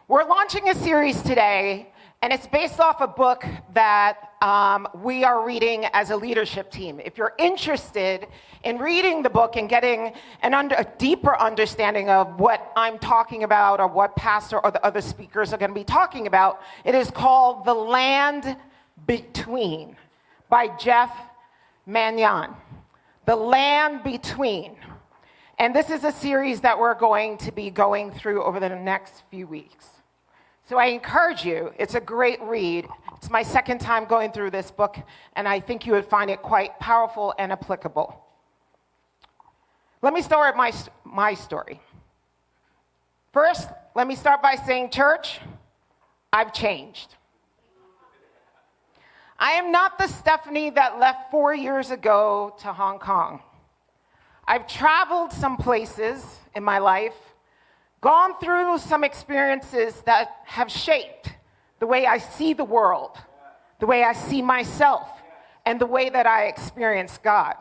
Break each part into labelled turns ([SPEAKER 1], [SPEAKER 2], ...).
[SPEAKER 1] We're launching a series today, and it's based off a book that we are reading as a leadership team. If you're interested in reading the book and getting a deeper understanding of what I'm talking about or what Pastor or the other speakers are going to be talking about, it is called The Land Between by Jeff Mannion. The Land Between. And this is a series that we're going to be going through over the next few weeks. So I encourage you, it's a great read. It's my second time going through this book, and I think you would find it quite powerful and applicable. Let me start with my story. First, let me start by saying, church, I've changed. I am not the Stephanie that left 4 years ago to Hong Kong. I've traveled some places in my life, gone through some experiences that have shaped the way I see the world, the way I see myself, and the way that I experience God.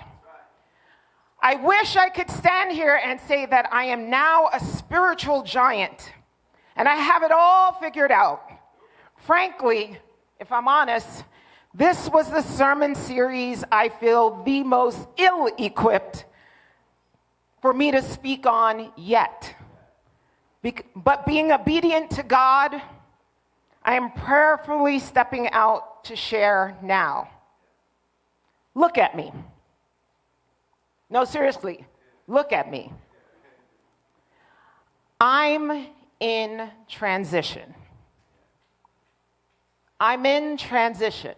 [SPEAKER 1] I wish I could stand here and say that I am now a spiritual giant, and I have it all figured out. Frankly, if I'm honest, this was the sermon series I feel the most ill-equipped for me to speak on yet. But being obedient to God, I am prayerfully stepping out to share now. Look at me. No, seriously, look at me. I'm in transition. I'm in transition.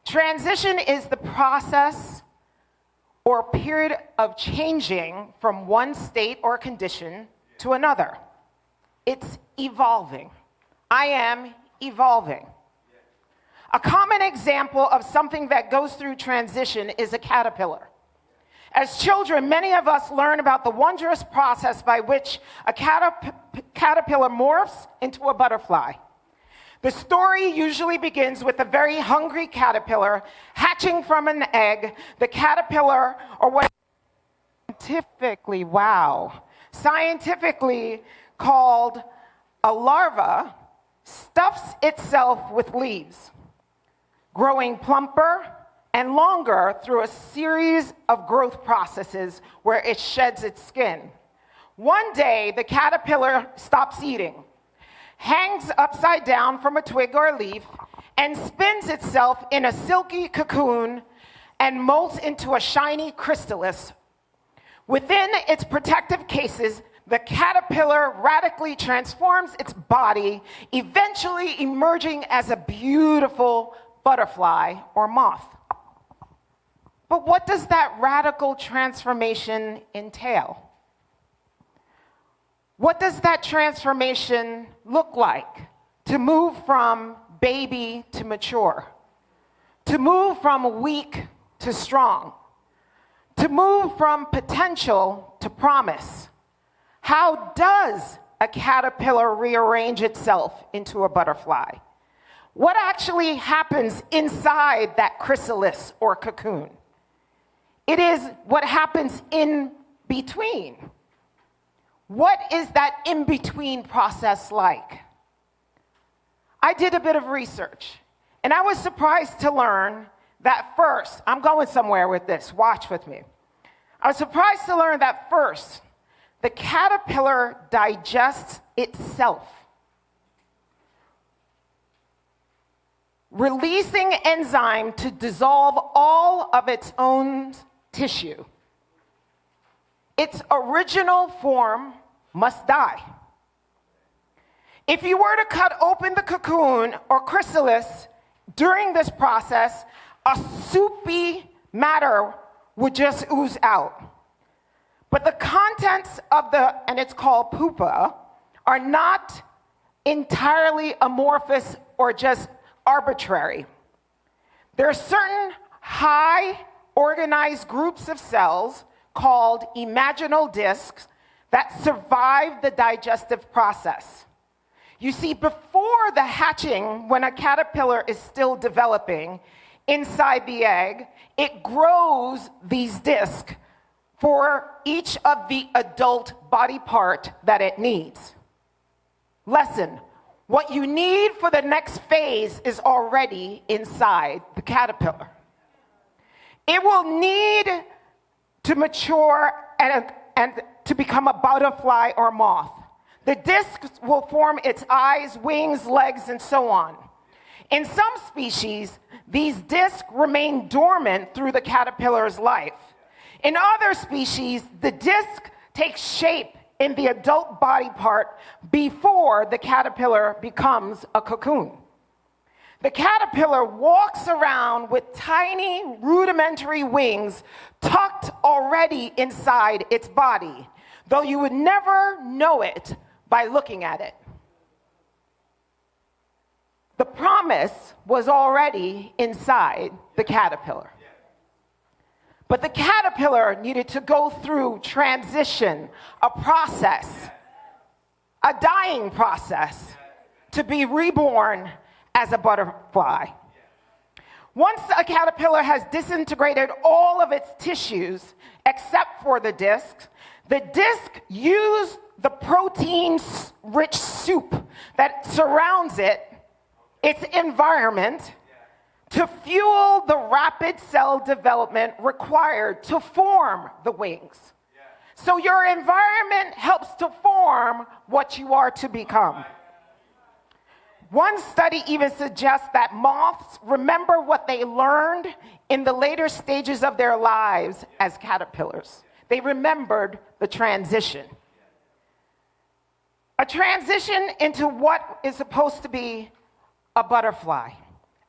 [SPEAKER 1] Transition is the process or period of changing from one state or condition to another. It's evolving. I am evolving. A common example of something that goes through transition is a caterpillar. As children, many of us learn about the wondrous process by which a caterpillar morphs into a butterfly. The story usually begins with a very hungry caterpillar hatching from an egg. The caterpillar, or what scientifically called a larva, stuffs itself with leaves, growing plumper and longer through a series of growth processes where it sheds its skin. One day, the caterpillar stops eating, hangs upside down from a twig or a leaf, and spins itself in a silky cocoon and molts into a shiny chrysalis. Within its protective cases, the caterpillar radically transforms its body, eventually emerging as a beautiful butterfly or moth. But what does that radical transformation entail? What does that transformation look like? To move from baby to mature, to move from weak to strong, to move from potential to promise. How does a caterpillar rearrange itself into a butterfly? What actually happens inside that chrysalis or cocoon? It is what happens in between. What is that in-between process like? I did a bit of research, and I was surprised to learn that first, I'm going somewhere with this, watch with me. I was surprised to learn that first, the caterpillar digests itself, releasing enzyme to dissolve all of its own tissue. Its original form must die. If you were to cut open the cocoon or chrysalis during this process, a soupy matter would just ooze out. But the contents of and it's called pupa, are not entirely amorphous or just arbitrary. There are certain high organized groups of cells called imaginal discs that survive the digestive process. You see, before the hatching, when a caterpillar is still developing inside the egg, it grows these discs for each of the adult body part that it needs. Lesson: what you need for the next phase is already inside the caterpillar. It will need to mature and to become a butterfly or moth. The disc will form its eyes, wings, legs, and so on. In some species, these discs remain dormant through the caterpillar's life. In other species, the disc takes shape in the adult body part before the caterpillar becomes a cocoon. The caterpillar walks around with tiny rudimentary wings tucked already inside its body, though you would never know it by looking at it. The promise was already inside the caterpillar. But the caterpillar needed to go through transition, a process, a dying process, to be reborn as a butterfly. Once a caterpillar has disintegrated all of its tissues except for the disc used the protein-rich soup that surrounds it, its environment, to fuel the rapid cell development required to form the wings. So your environment helps to form what you are to become. One study even suggests that moths remember what they learned in the later stages of their lives as caterpillars. They remembered the transition. A transition into what is supposed to be a butterfly.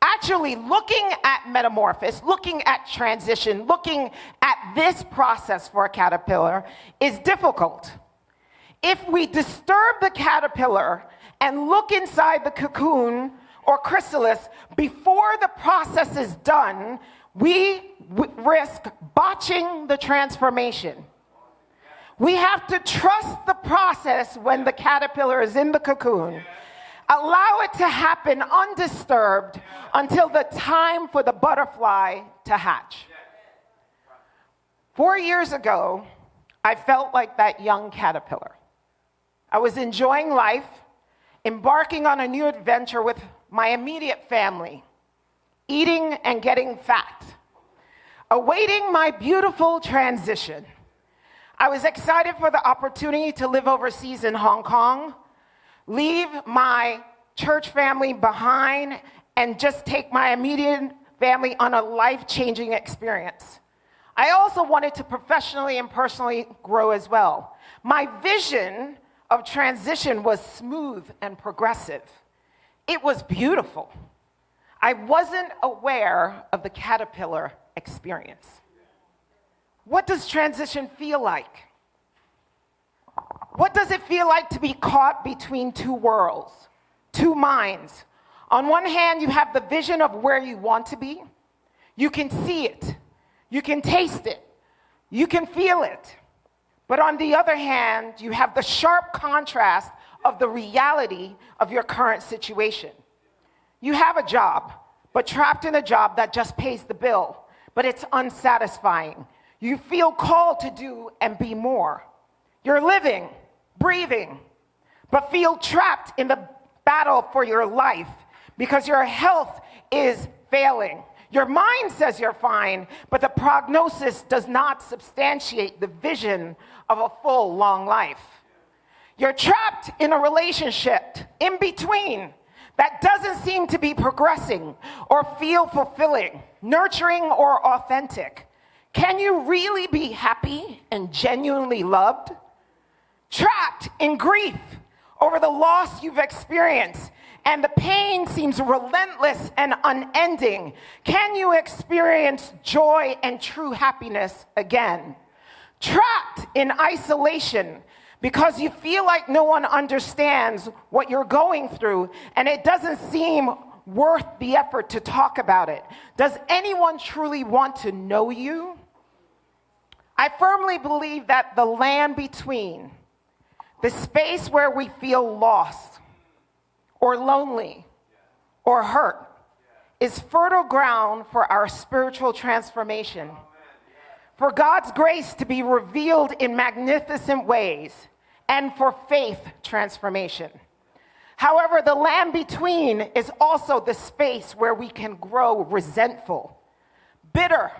[SPEAKER 1] Actually, looking at metamorphosis, looking at transition, looking at this process for a caterpillar is difficult. If we disturb the caterpillar and look inside the cocoon or chrysalis before the process is done, we risk botching the transformation. We have to trust the process when the caterpillar is in the cocoon. Allow it to happen undisturbed until the time for the butterfly to hatch. 4 years ago, I felt like that young caterpillar. I was enjoying life, embarking on a new adventure with my immediate family, eating and getting fat, awaiting my beautiful transition. I was excited for the opportunity to live overseas in Hong Kong, leave my church family behind, and just take my immediate family on a life-changing experience. I also wanted to professionally and personally grow as well. My vision of transition was smooth and progressive. It was beautiful. I wasn't aware of the caterpillar experience. What does transition feel like? What does it feel like to be caught between two worlds, two minds? On one hand, you have the vision of where you want to be. You can see it. You can taste it. You can feel it. But on the other hand, you have the sharp contrast of the reality of your current situation. You have a job, but trapped in a job that just pays the bill, but it's unsatisfying. You feel called to do and be more. You're living, breathing, but feel trapped in the battle for your life because your health is failing. Your mind says you're fine, but the prognosis does not substantiate the vision of a full, long life. You're trapped in a relationship in between that doesn't seem to be progressing or feel fulfilling, nurturing, or authentic. Can you really be happy and genuinely loved? Trapped in grief over the loss you've experienced, and the pain seems relentless and unending. Can you experience joy and true happiness again? Trapped in isolation because you feel like no one understands what you're going through, and it doesn't seem worth the effort to talk about it. Does anyone truly want to know you? I firmly believe that the land between, the space where we feel lost or lonely or hurt, is fertile ground for our spiritual transformation, for God's grace to be revealed in magnificent ways, and for faith transformation. However, the land between is also the space where we can grow resentful, bitter,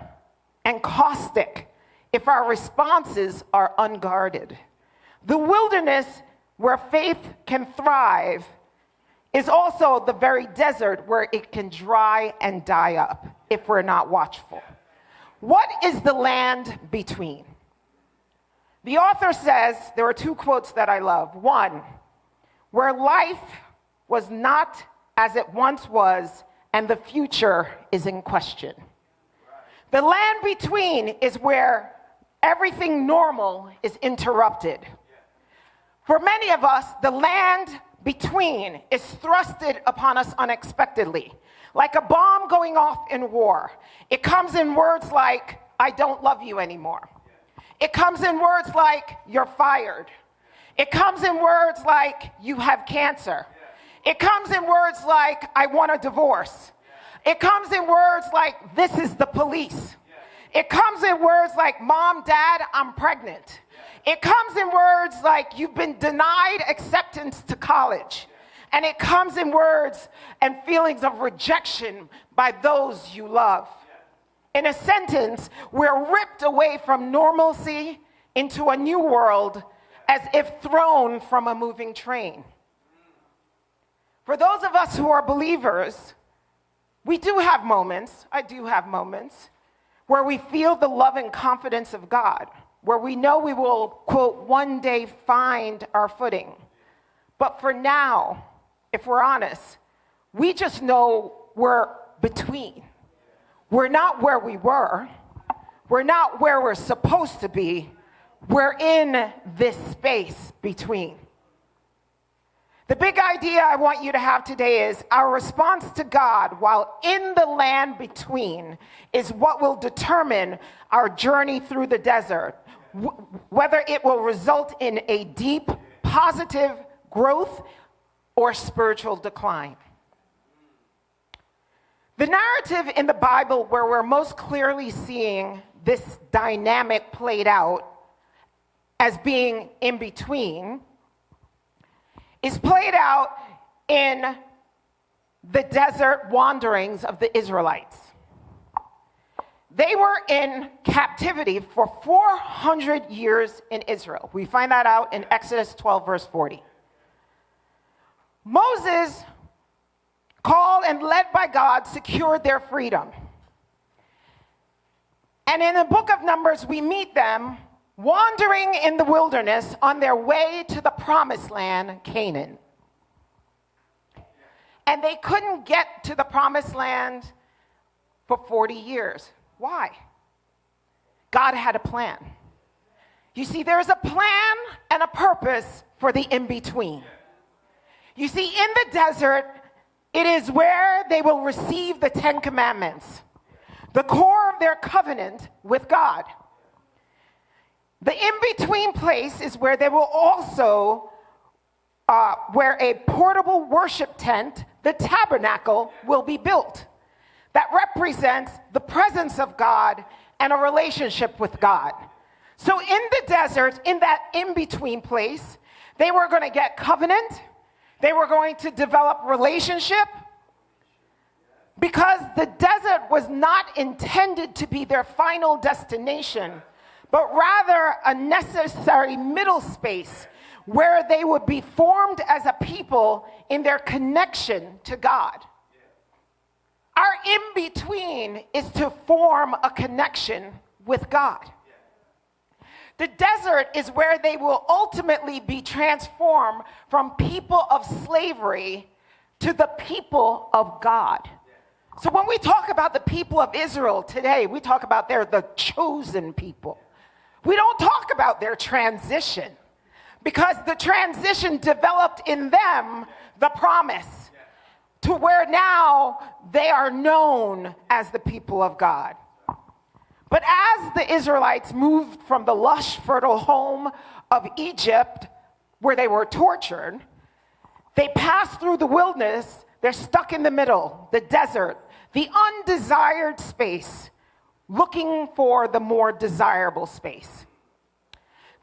[SPEAKER 1] and caustic if our responses are unguarded. The wilderness where faith can thrive is also the very desert where it can dry and die up if we're not watchful. What is the land between? The author says, there are two quotes that I love. One, where life was not as it once was and the future is in question. The land between is where everything normal is interrupted. For many of us, the land between is thrusted upon us unexpectedly, like a bomb going off in war. It comes in words like, I don't love you anymore. It comes in words like, you're fired. It comes in words like, you have cancer. It comes in words like, I want a divorce. It comes in words like, this is the police. It comes in words like, Mom, Dad, I'm pregnant. It comes in words like, you've been denied acceptance to college. And it comes in words and feelings of rejection by those you love. In a sentence, we're ripped away from normalcy into a new world as if thrown from a moving train. For those of us who are believers, we do have moments, I do have moments, where we feel the love and confidence of God, where we know we will, quote, one day find our footing. But for now, if we're honest, we just know we're between. We're not where we were. We're not where we're supposed to be. We're in this space between. The big idea I want you to have today is our response to God while in the land between is what will determine our journey through the desert, whether it will result in a deep, positive growth or spiritual decline. The narrative in the Bible where we're most clearly seeing this dynamic played out as being in between is played out in the desert wanderings of the Israelites. They were in captivity for 400 years in Israel. We find that out in Exodus 12, verse 40. Moses, called and led by God, secured their freedom. And in the book of Numbers, we meet them wandering in the wilderness on their way to the promised land, Canaan. And they couldn't get to the promised land for 40 years. Why? God had a plan. You see, there's a plan and a purpose for the in-between. You see, in the desert, it is where they will receive the 10 Commandments, the core of their covenant with God. The in-between place is where they will also, where a portable worship tent, the tabernacle, will be built. That represents the presence of God and a relationship with God. So in the desert, in that in-between place, they were going to get covenant. They were going to develop relationship. Because the desert was not intended to be their final destination, but rather a necessary middle space where they would be formed as a people in their connection to God. Our in-between is to form a connection with God. The desert is where they will ultimately be transformed from people of slavery to the people of God. So when we talk about the people of Israel today, we talk about they're the chosen people. We don't talk about their transition because the transition developed in them the promise to where now they are known as the people of God. But as the Israelites moved from the lush, fertile home of Egypt, where they were tortured, they passed through the wilderness. They're stuck in the middle, the desert, the undesired space, looking for the more desirable space.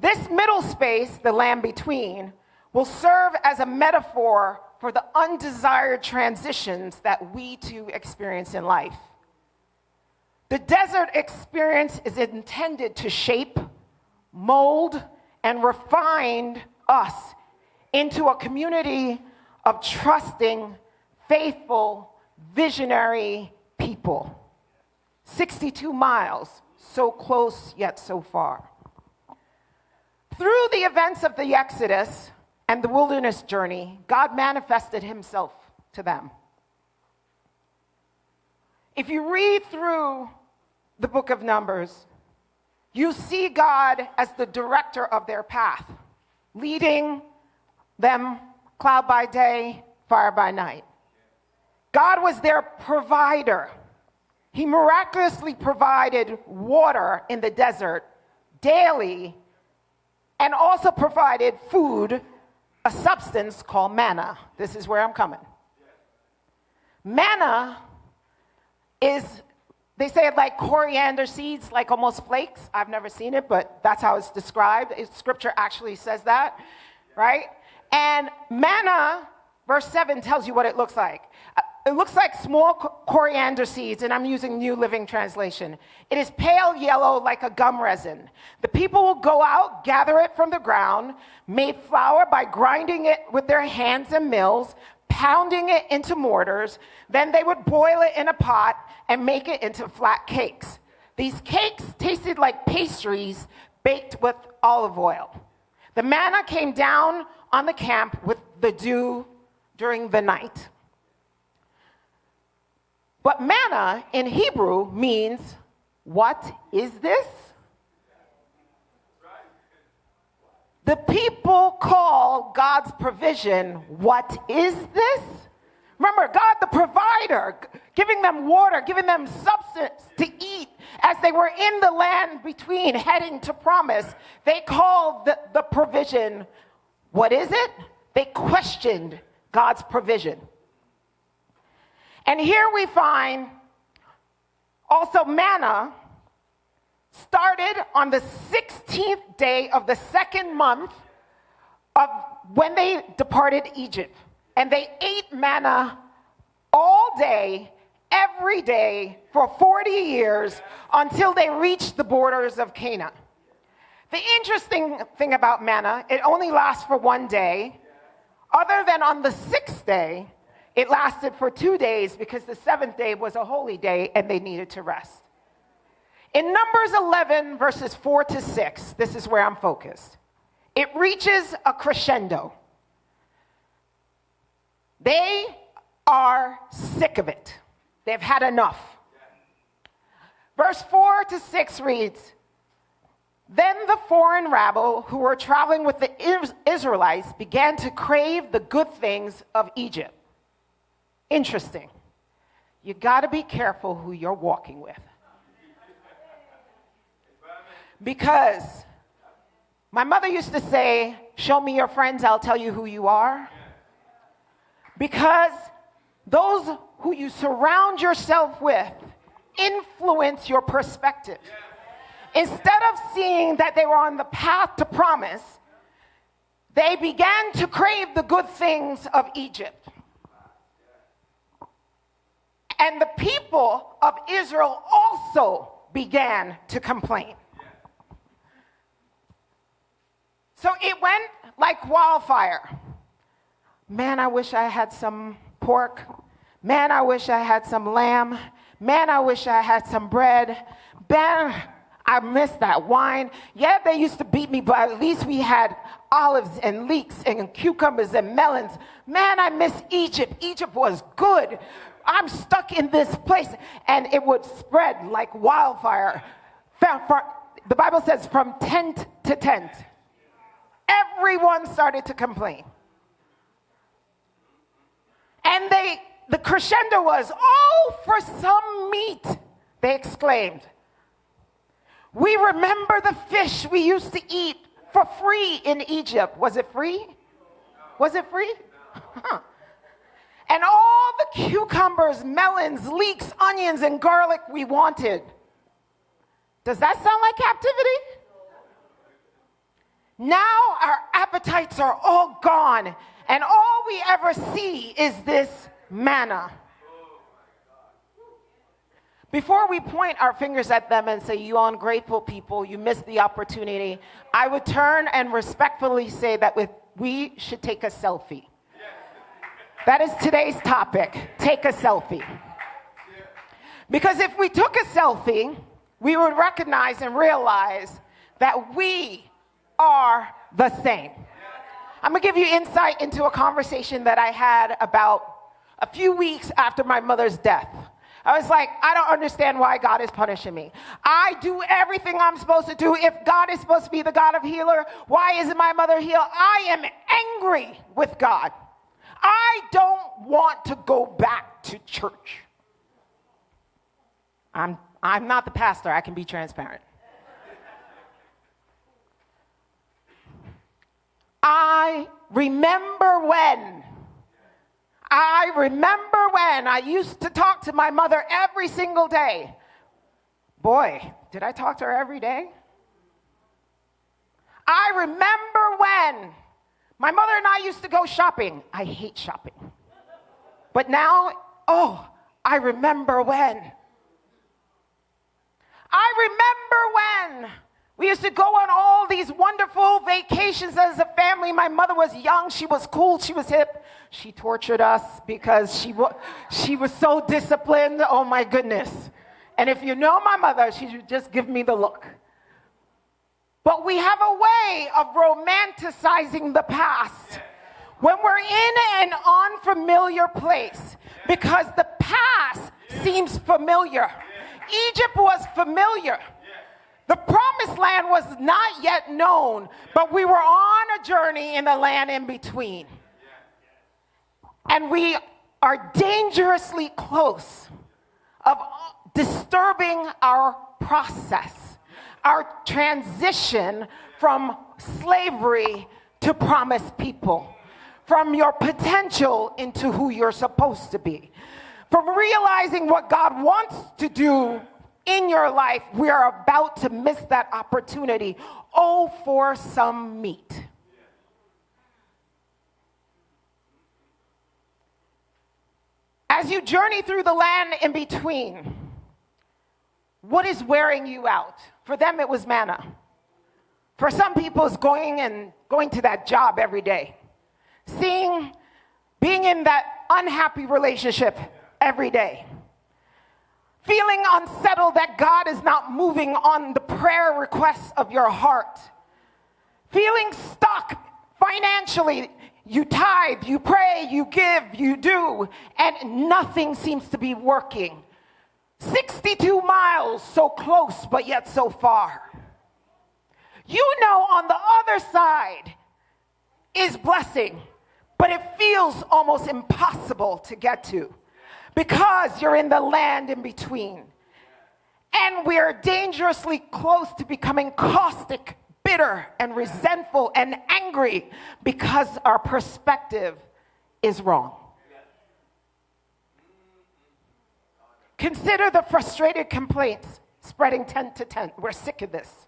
[SPEAKER 1] This middle space, the land between, will serve as a metaphor for the undesired transitions that we too experience in life. The desert experience is intended to shape, mold, and refine us into a community of trusting, faithful, visionary people. 62 miles, so close yet so far. Through the events of the Exodus and the wilderness journey, God manifested himself to them. If you read through the book of Numbers, you see God as the director of their path, leading them cloud by day, fire by night. God was their provider. He miraculously provided water in the desert daily and also provided food, a substance called manna. This is where I'm coming. Manna is, they say it like coriander seeds, like almost flakes. I've never seen it, but that's how it's described. Scripture actually says that, right? And manna, verse 7 tells you what it looks like. It looks like small coriander seeds, and I'm using New Living Translation. It is pale yellow like a gum resin. The people will go out, gather it from the ground, make flour by grinding it with their hands in mills, pounding it into mortars. Then they would boil it in a pot and make it into flat cakes. These cakes tasted like pastries baked with olive oil. The manna came down on the camp with the dew during the night. But manna in Hebrew means, what is this? The people call God's provision, what is this? Remember, God the provider, giving them water, giving them substance to eat as they were in the land between heading to promise. They called the provision, what is it? They questioned God's provision. And here we find also manna started on the 16th day of the second month of when they departed Egypt. And they ate manna all day, every day, for 40 years until they reached the borders of Canaan. The interesting thing about manna, it only lasts for one day. Other than on the sixth day, it lasted for 2 days because the seventh day was a holy day and they needed to rest. In Numbers 11, verses 4 to 6, this is where I'm focused. It reaches a crescendo. They are sick of it. They've had enough. Verse 4 to 6 reads, then the foreign rabble who were traveling with the Israelites began to crave the good things of Egypt. Interesting. You got to be careful who you're walking with. Because my mother used to say, show me your friends, I'll tell you who you are. Because those who you surround yourself with influence your perspective. Instead of seeing that they were on the path to promise, they began to crave the good things of Egypt. And the people of Israel also began to complain. So it went like wildfire. Man, I wish I had some pork. Man, I wish I had some lamb. Man, I wish I had some bread. Man, I miss that wine. Yeah, they used to beat me, but at least we had olives and leeks and cucumbers and melons. Man, I miss Egypt. Egypt was good. I'm stuck in this place. And it would spread like wildfire. The Bible says from tent to tent. Everyone started to complain. And the crescendo was, oh, for some meat, they exclaimed. We remember the fish we used to eat for free in Egypt. Was it free? Was it free? Huh. And all the cucumbers, melons, leeks, onions, and garlic we wanted. Does that sound like captivity? Now our appetites are all gone, and all we ever see is this manna. Before we point our fingers at them and say, you ungrateful people, you missed the opportunity, I would turn and respectfully say that we should take a selfie. That is today's topic, take a selfie. Because if we took a selfie, we would recognize and realize that we are the same. I'm going to give you insight into a conversation that I had about a few weeks after my mother's death. I was like, I don't understand why God is punishing me. I do everything I'm supposed to do. If God is supposed to be the God of healer, why isn't my mother healed? I am angry with God. I don't want to go back to church. I'm not the pastor. I can be transparent. I remember when I used to talk to my mother every single day. Boy, did I talk to her every day? I remember when my mother and I used to go shopping. I hate shopping. But now, I remember when. I remember when we used to go on all these wonderful vacations as a family. My mother was young. She was cool. She was hip. She tortured us because she was so disciplined. Oh, my goodness. And if you know my mother, she would just give me the look. But we have a way of romanticizing the past when we're in an unfamiliar place because the past seems familiar. Egypt was familiar. The promised land was not yet known, but we were on a journey in the land in between. And we are dangerously close of disturbing our process, our transition from slavery to promised people, from your potential into who you're supposed to be, from realizing what God wants to do in your life. We are about to miss that opportunity. Oh, for some meat. As you journey through the land in between, what is wearing you out? For them, it was manna. For some people, it's going to that job every day. Being in that unhappy relationship every day. Feeling unsettled that God is not moving on the prayer requests of your heart. Feeling stuck financially. You tithe, you pray, you give, you do, and nothing seems to be working. 62 miles, so close, but yet so far. You know on the other side is blessing, but it feels almost impossible to get to because you're in the land in between. And we're dangerously close to becoming caustic, bitter, and resentful and angry because our perspective is wrong. Consider the frustrated complaints spreading tent to tent. We're sick of this.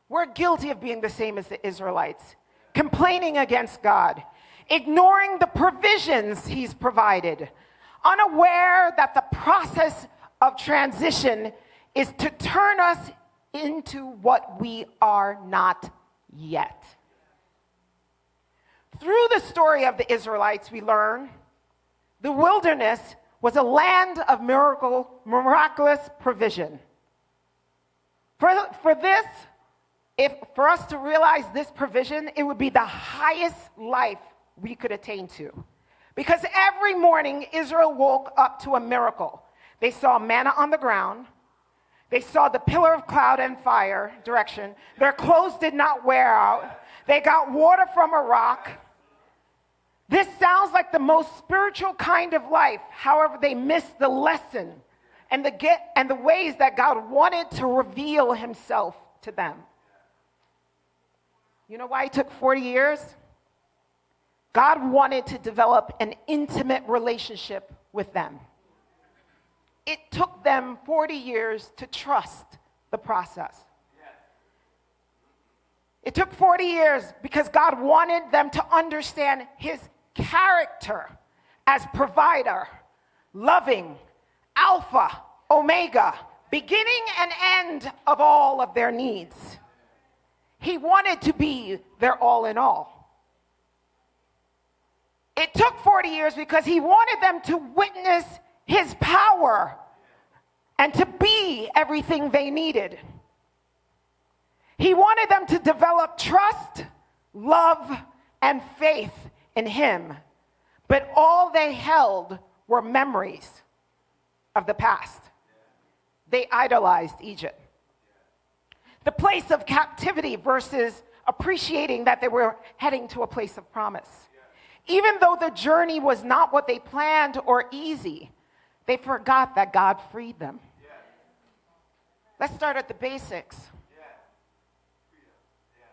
[SPEAKER 1] We're guilty of being the same as the Israelites, complaining against God, ignoring the provisions He's provided, unaware that the process of transition is to turn us into what we are not yet. Through the story of the Israelites, we learn the wilderness was a land of miraculous provision. For us to realize this provision, it would be the highest life we could attain to. Because every morning, Israel woke up to a miracle. They saw manna on the ground. They saw the pillar of cloud and fire direction. Their clothes did not wear out. They got water from a rock. This sounds like the most spiritual kind of life. However, they missed the lesson and the ways that God wanted to reveal Himself to them. You know why it took 40 years? God wanted to develop an intimate relationship with them. It took them 40 years to trust the process. It took 40 years because God wanted them to understand his character as provider, loving, Alpha, Omega, beginning and end of all of their needs. He wanted to be their all in all. It took 40 years because he wanted them to witness his power and to be everything they needed. He wanted them to develop trust, love, and faith in him. But all they held were memories of the past. They idolized Egypt. The place of captivity versus appreciating that they were heading to a place of promise. Even though the journey was not what they planned or easy, they forgot that God freed them. Let's start at the basics.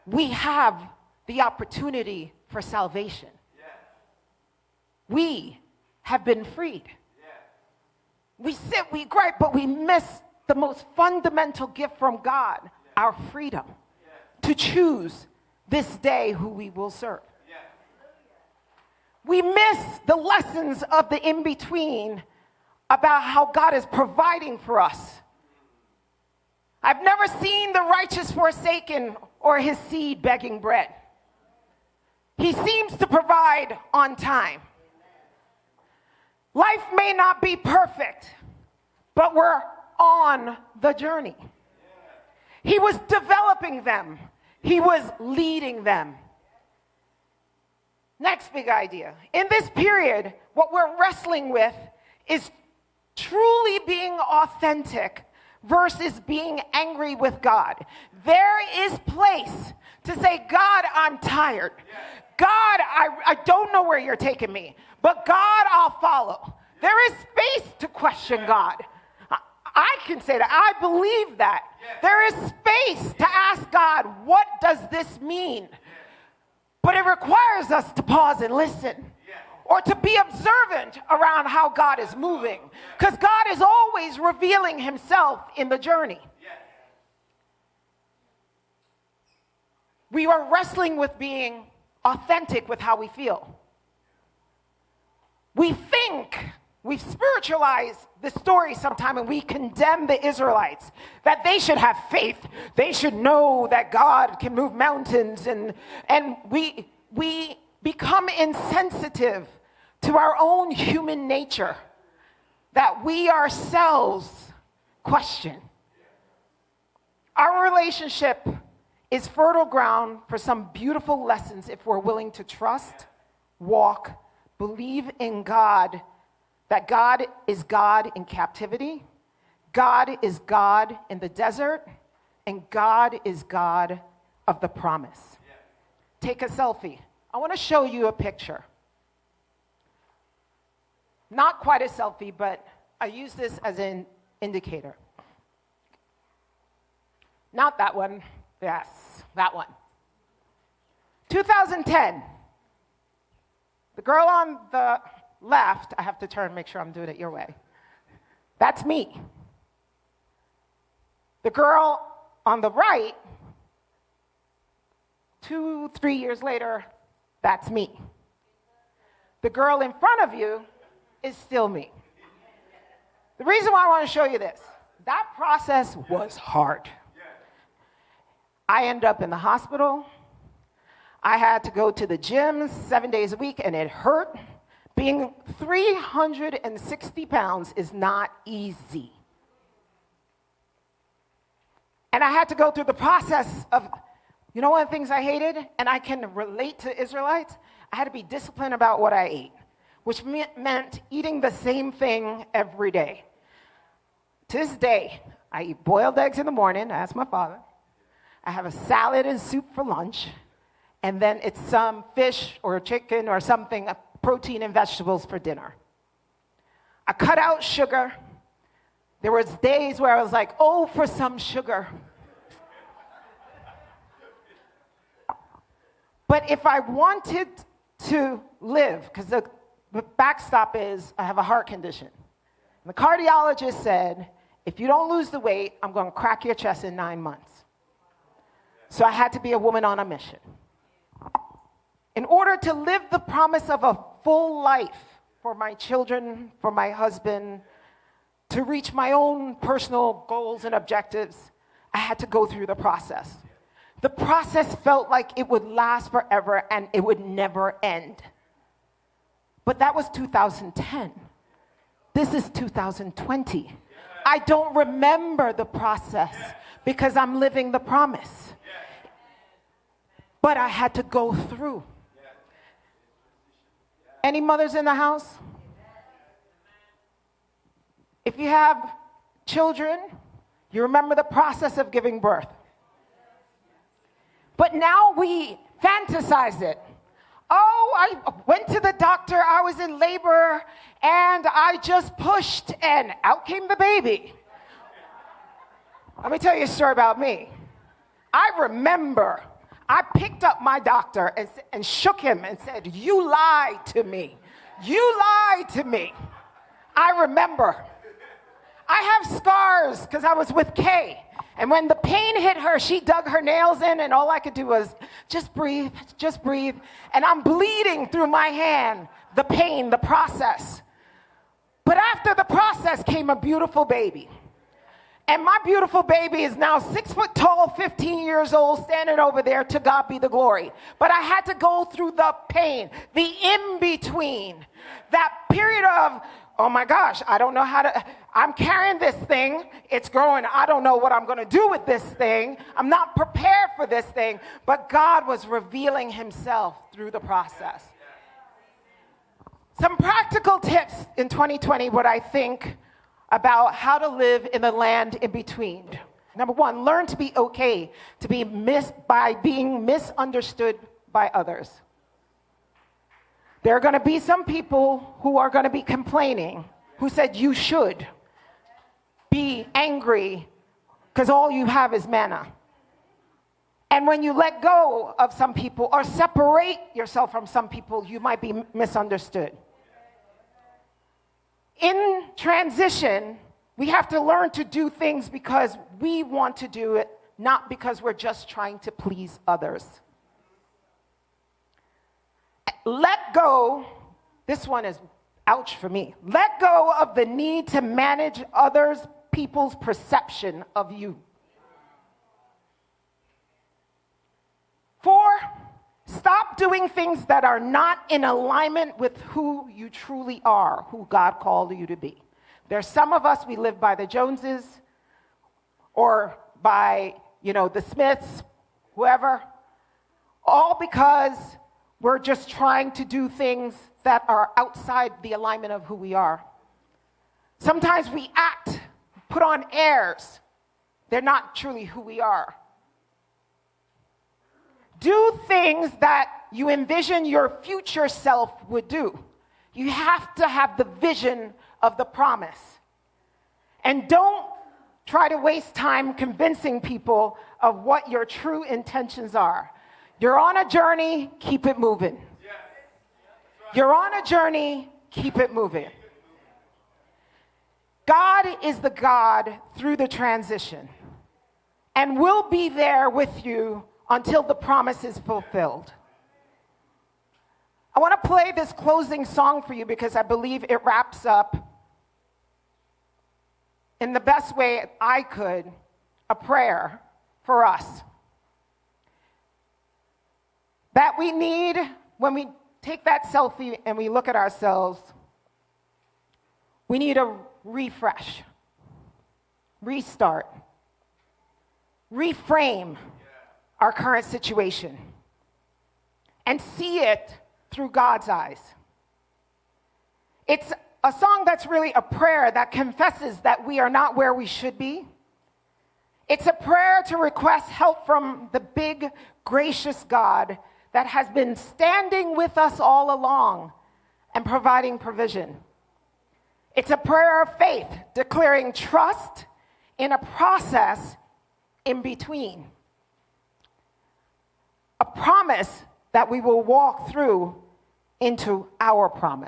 [SPEAKER 1] We have the opportunity for salvation. We have been freed. We sit, we gripe, but we miss the most fundamental gift from God, our freedom to choose this day who we will serve. We miss the lessons of the in-between about how God is providing for us. I've never seen the righteous forsaken or his seed begging bread. He seems to provide on time. Life may not be perfect, but we're on the journey. He was developing them. He was leading them. Next big idea. In this period, what we're wrestling with is truly being authentic versus being angry with God. There is place to say, God, I'm tired. God, I don't know where you're taking me, but God, I'll follow. There is space to question God. I can say that. I believe that. There is space to ask God, what does this mean? But it requires us to pause and listen, or to be observant around how God is moving, because God is always revealing himself in the journey. We are wrestling with being authentic with how we feel. We think, we've spiritualized the story sometime, and we condemn the Israelites that they should have faith. They should know that God can move mountains, and we become insensitive to our own human nature that we ourselves question. Our relationship is fertile ground for some beautiful lessons if we're willing to trust, walk, believe in God, that God is God in captivity, God is God in the desert, and God is God of the promise. Take a selfie. I want to show you a picture. Not quite a selfie, but I use this as an indicator. Not that one. Yes, that one. 2010. The girl on the left, I have to turn, make sure I'm doing it your way. That's me. The girl on the right, 2-3 years later, that's me. The girl in front of you is still me. The reason why I want to show you this, that process was hard. I ended up in the hospital. I had to go to the gym 7 days a week, and it hurt. Being 360 pounds is not easy. And I had to go through the process of, you know, one of the things I hated, and I can relate to Israelites, I had to be disciplined about what I ate, which meant eating the same thing every day. To this day, I eat boiled eggs in the morning, I asked my father. I have a salad and soup for lunch, and then it's some fish or chicken or something, protein and vegetables for dinner. I cut out sugar. There was days where I was like, oh, for some sugar. But if I wanted to live, because the backstop is I have a heart condition. And the cardiologist said, if you don't lose the weight, I'm going to crack your chest in 9 months. So I had to be a woman on a mission. In order to live the promise of a full life for my children, for my husband, to reach my own personal goals and objectives, I had to go through the process. The process felt like it would last forever and it would never end. But that was 2010. This is 2020. I don't remember the process because I'm living the promise. But I had to go through. Any mothers in the house? If you have children, you remember the process of giving birth. But now we fantasize it. Oh, I went to the doctor, I was in labor, and I just pushed, and out came the baby. Let me tell you a story about me. I remember I picked up my doctor and shook him and said, "You lied to me. You lied to me." I remember. I have scars because I was with Kay. And when the pain hit her, she dug her nails in, and all I could do was just breathe, just breathe. And I'm bleeding through my hand, the pain, the process. But after the process came a beautiful baby. And my beautiful baby is now 6 foot tall, 15 years old, standing over there. To God be the glory. But I had to go through the pain, the in-between, that period of, oh my gosh, I don't know how to, I'm carrying this thing, it's growing, I don't know what I'm going to do with this thing, I'm not prepared for this thing, but God was revealing himself through the process. Some practical tips in 2020, what I think about how to live in the land in between. Number one, learn to be okay, to be by being misunderstood by others. There are going to be some people who are going to be complaining, who said you should be angry because all you have is manna. And when you let go of some people or separate yourself from some people, you might be misunderstood. In transition, we have to learn to do things because we want to do it, not because we're just trying to please others. Let go, this one is ouch for me. Let go of the need to manage others, people's perception of you. 4, stop doing things that are not in alignment with who you truly are, who God called you to be. There's some of us, we live by the Joneses or by, the Smiths, whoever, all because we're just trying to do things that are outside the alignment of who we are. Sometimes we act, put on airs. They're not truly who we are. Do things that you envision your future self would do. You have to have the vision of the promise. And don't try to waste time convincing people of what your true intentions are. You're on a journey, keep it moving. You're on a journey, keep it moving. God is the God through the transition, and will be there with you until the promise is fulfilled. I want to play this closing song for you because I believe it wraps up in the best way I could, a prayer for us. That we need, when we take that selfie and we look at ourselves, we need a refresh, restart, reframe our current situation, and see it through God's eyes. It's a song that's really a prayer that confesses that we are not where we should be. It's a prayer to request help from the big, gracious God that has been standing with us all along and providing provision. It's a prayer of faith, declaring trust in a process in between. A promise that we will walk through into our promise.